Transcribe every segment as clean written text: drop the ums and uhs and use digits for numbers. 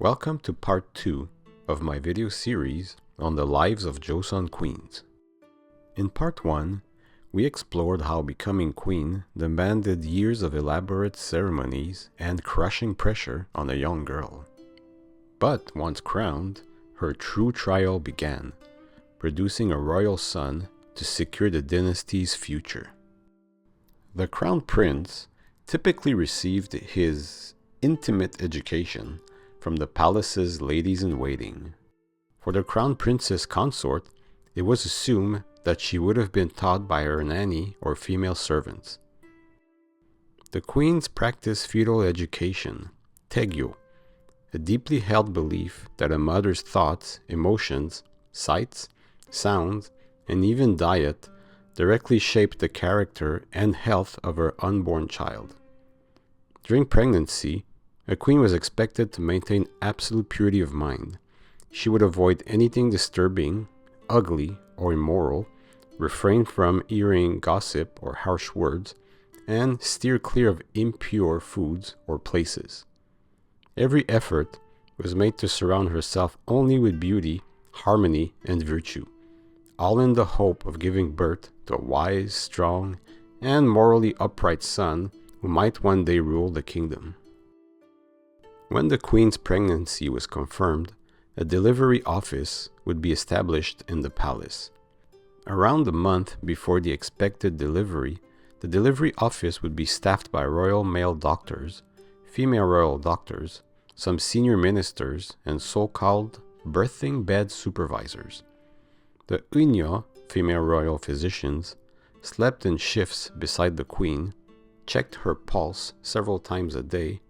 Welcome to part 2 of my video series on the lives of Joseon queens. In part 1, we explored how becoming queen demanded years of elaborate ceremonies and crushing pressure on a young girl. But once crowned, her true trial began, producing a royal son to secure the dynasty's future. The crown prince typically received his intimate education from the palace's ladies-in-waiting. For the crown princess consort, it was assumed that she would have been taught by her nanny or female servants. The queens practiced fetal education, taegyo, a deeply held belief that a mother's thoughts, emotions, sights, sounds, and even diet directly shaped the character and health of her unborn child. During pregnancy, a queen was expected to maintain absolute purity of mind. She would avoid anything disturbing, ugly, or immoral, refrain from hearing gossip or harsh words, and steer clear of impure foods or places. Every effort was made to surround herself only with beauty, harmony, and virtue, all in the hope of giving birth to a wise, strong, and morally upright son who might one day rule the kingdom. When the queen's pregnancy was confirmed, a delivery office would be established in the palace. Around a month before the expected delivery, the delivery office would be staffed by royal male doctors, female royal doctors, some senior ministers, and so-called birthing bed supervisors. The unyo, female royal physicians, slept in shifts beside the queen, checked her pulse several times a day,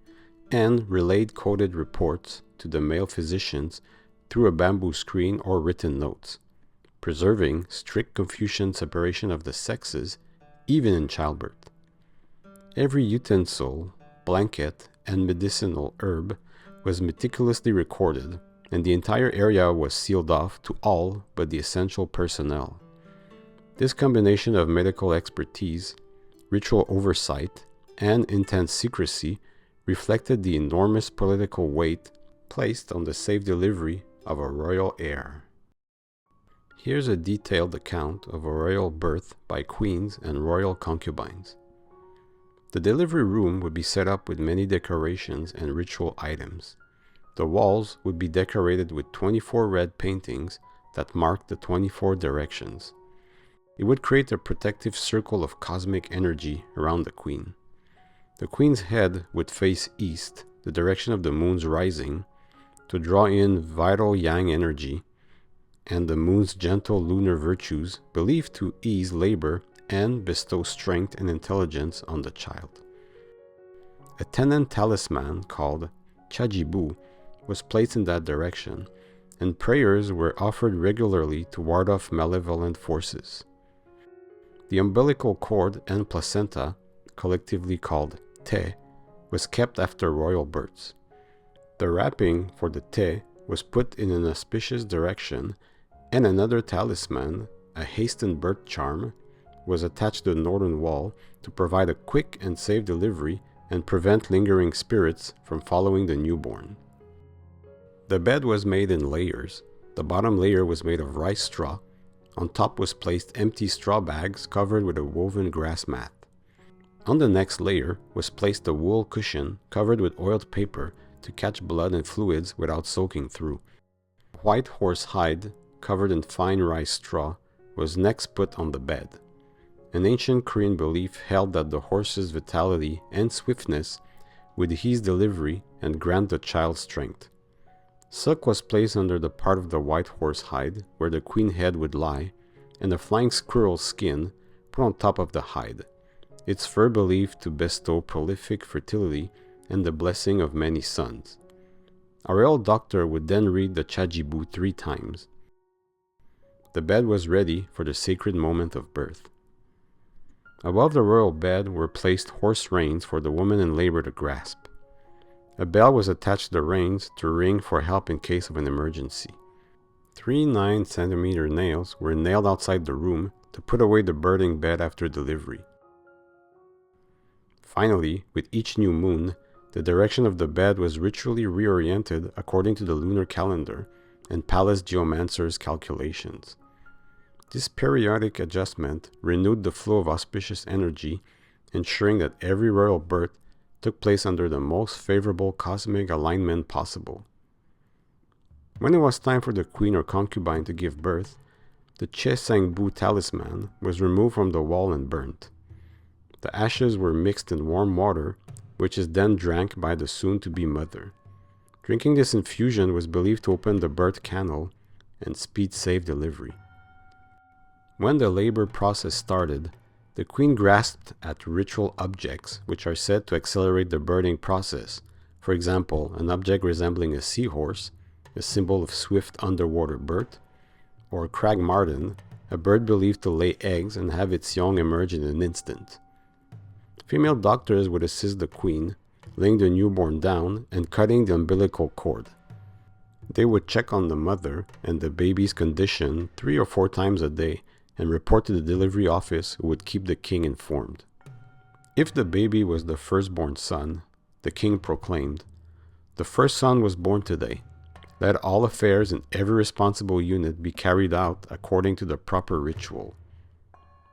and relayed coded reports to the male physicians through a bamboo screen or written notes, preserving strict Confucian separation of the sexes even in childbirth. Every utensil, blanket, and medicinal herb was meticulously recorded, and the entire area was sealed off to all but the essential personnel. This combination of medical expertise, ritual oversight, and intense secrecy reflected the enormous political weight placed on the safe delivery of a royal heir. Here's a detailed account of a royal birth by queens and royal concubines. The delivery room would be set up with many decorations and ritual items. The walls would be decorated with 24 red paintings that marked the 24 directions. It would create a protective circle of cosmic energy around the queen. The queen's head would face east, the direction of the moon's rising, to draw in vital yang energy and the moon's gentle lunar virtues believed to ease labor and bestow strength and intelligence on the child. A tenant talisman called Chajibu was placed in that direction, and prayers were offered regularly to ward off malevolent forces. The umbilical cord and placenta, collectively called tae, was kept after royal births. The wrapping for the tae was put in an auspicious direction, and another talisman, a hastened birth charm, was attached to the northern wall to provide a quick and safe delivery and prevent lingering spirits from following the newborn. The bed was made in layers. The bottom layer was made of rice straw. On top was placed empty straw bags covered with a woven grass mat. On the next layer was placed a wool cushion covered with oiled paper to catch blood and fluids without soaking through. White horse hide, covered in fine rice straw, was next put on the bed. An ancient Korean belief held that the horse's vitality and swiftness would ease delivery and grant the child strength. Silk was placed under the part of the white horse hide where the queen head would lie, and a flying squirrel skin put on top of the hide, its fur believed to bestow prolific fertility and the blessing of many sons. A royal doctor would then read the Chajibu 3 times. The bed was ready for the sacred moment of birth. Above the royal bed were placed horse reins for the woman in labor to grasp. A bell was attached to the reins to ring for help in case of an emergency. 3 9-centimeter nails were nailed outside the room to put away the birthing bed after delivery. Finally, with each new moon, the direction of the bed was ritually reoriented according to the lunar calendar and palace geomancers' calculations. This periodic adjustment renewed the flow of auspicious energy, ensuring that every royal birth took place under the most favorable cosmic alignment possible. When it was time for the queen or concubine to give birth, the Choesaengbu talisman was removed from the wall and burnt. The ashes were mixed in warm water, which is then drank by the soon-to-be mother. Drinking this infusion was believed to open the birth canal and speed safe delivery. When the labor process started, the queen grasped at ritual objects which are said to accelerate the birthing process. For example, an object resembling a seahorse, a symbol of swift underwater birth, or a crag martin, a bird believed to lay eggs and have its young emerge in an instant. Female doctors would assist the queen, laying the newborn down and cutting the umbilical cord. They would check on the mother and the baby's condition 3 or 4 times a day and report to the delivery office, who would keep the king informed. If the baby was the firstborn son, the king proclaimed, "The first son was born today. Let all affairs in every responsible unit be carried out according to the proper ritual."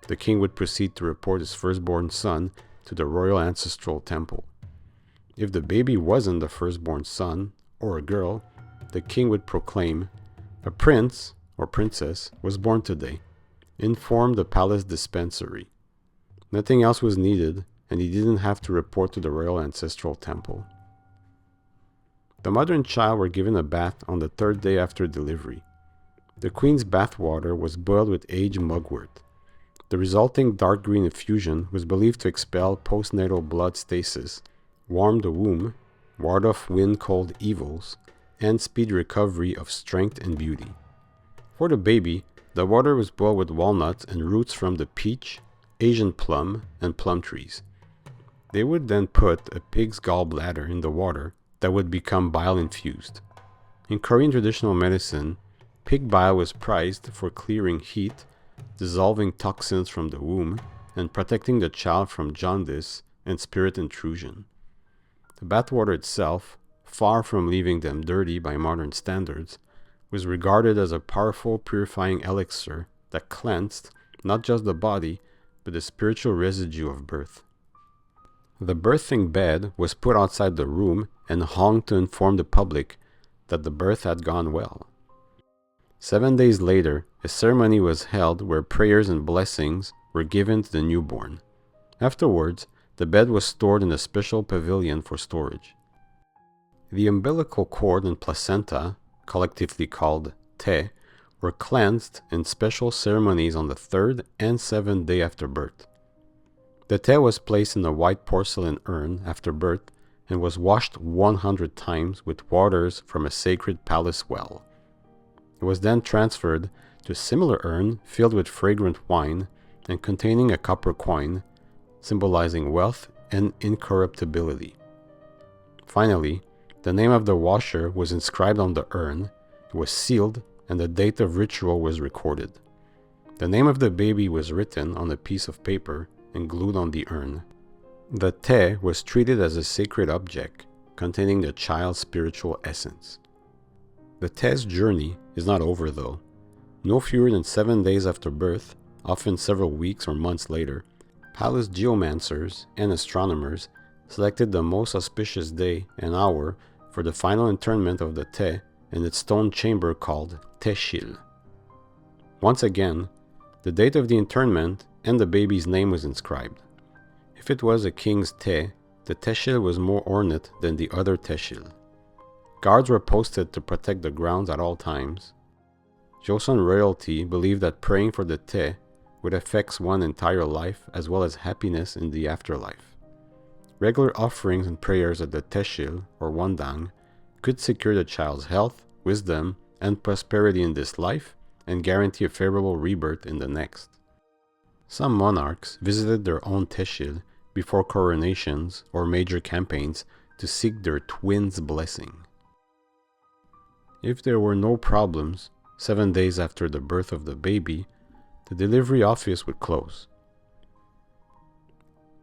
The king would proceed to report his firstborn son to the royal ancestral temple. If the baby wasn't the firstborn son, or a girl, the king would proclaim, "A prince or princess was born today. Inform the palace dispensary." Nothing else was needed, and he didn't have to report to the royal ancestral temple. The mother and child were given a bath on the 3rd day after delivery. The queen's bath water was boiled with aged mugwort. The resulting dark green infusion was believed to expel post-natal blood stasis, warm the womb, ward off wind-cold evils, and speed recovery of strength and beauty. For the baby, the water was boiled with walnuts and roots from the peach, Asian plum, and plum trees. They would then put a pig's gallbladder in the water that would become bile infused. In Korean traditional medicine, pig bile was prized for clearing heat, dissolving toxins from the womb, and protecting the child from jaundice and spirit intrusion. The bathwater itself, far from leaving them dirty by modern standards, was regarded as a powerful purifying elixir that cleansed not just the body, but the spiritual residue of birth. The birthing bed was put outside the room and hung to inform the public that the birth had gone well. 7 days later, a ceremony was held where prayers and blessings were given to the newborn. Afterwards, the bed was stored in a special pavilion for storage. The umbilical cord and placenta, collectively called tae, were cleansed in special ceremonies on the 3rd and 7th day after birth. The tae was placed in a white porcelain urn after birth and was washed 100 times with waters from a sacred palace well. It was then transferred to a similar urn filled with fragrant wine and containing a copper coin, symbolizing wealth and incorruptibility. Finally, the name of the washer was inscribed on the urn, it was sealed, and the date of ritual was recorded. The name of the baby was written on a piece of paper and glued on the urn. The tae was treated as a sacred object, containing the child's spiritual essence. The tae's journey is not over though. No fewer than 7 days after birth, often several weeks or months later, palace geomancers and astronomers selected the most auspicious day and hour for the final internment of the tae in its stone chamber called taesil. Once again, the date of the internment and the baby's name was inscribed. If it was a king's tae, the taesil was more ornate than the other taesil. Guards were posted to protect the grounds at all times. Joseon royalty believed that praying for the tae would affect one's entire life as well as happiness in the afterlife. Regular offerings and prayers at the taesil, or wondang, could secure the child's health, wisdom, and prosperity in this life and guarantee a favorable rebirth in the next. Some monarchs visited their own taesil before coronations or major campaigns to seek their twins' blessing. If there were no problems, 7 days after the birth of the baby, the delivery office would close.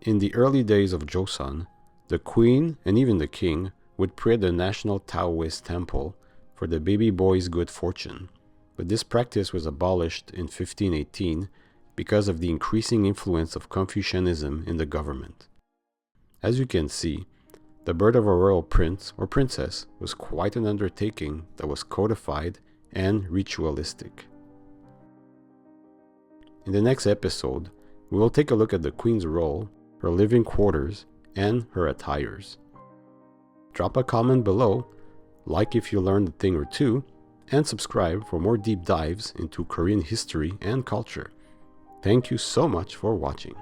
In the early days of Joseon, the queen and even the king would pray at the national Taoist temple for the baby boy's good fortune, but this practice was abolished in 1518 because of the increasing influence of Confucianism in the government. As you can see, the birth of a royal prince or princess was quite an undertaking that was codified and ritualistic. In the next episode, we will take a look at the queen's role, her living quarters, and her attires. Drop a comment below, like if you learned a thing or two, and subscribe for more deep dives into Korean history and culture. Thank you so much for watching.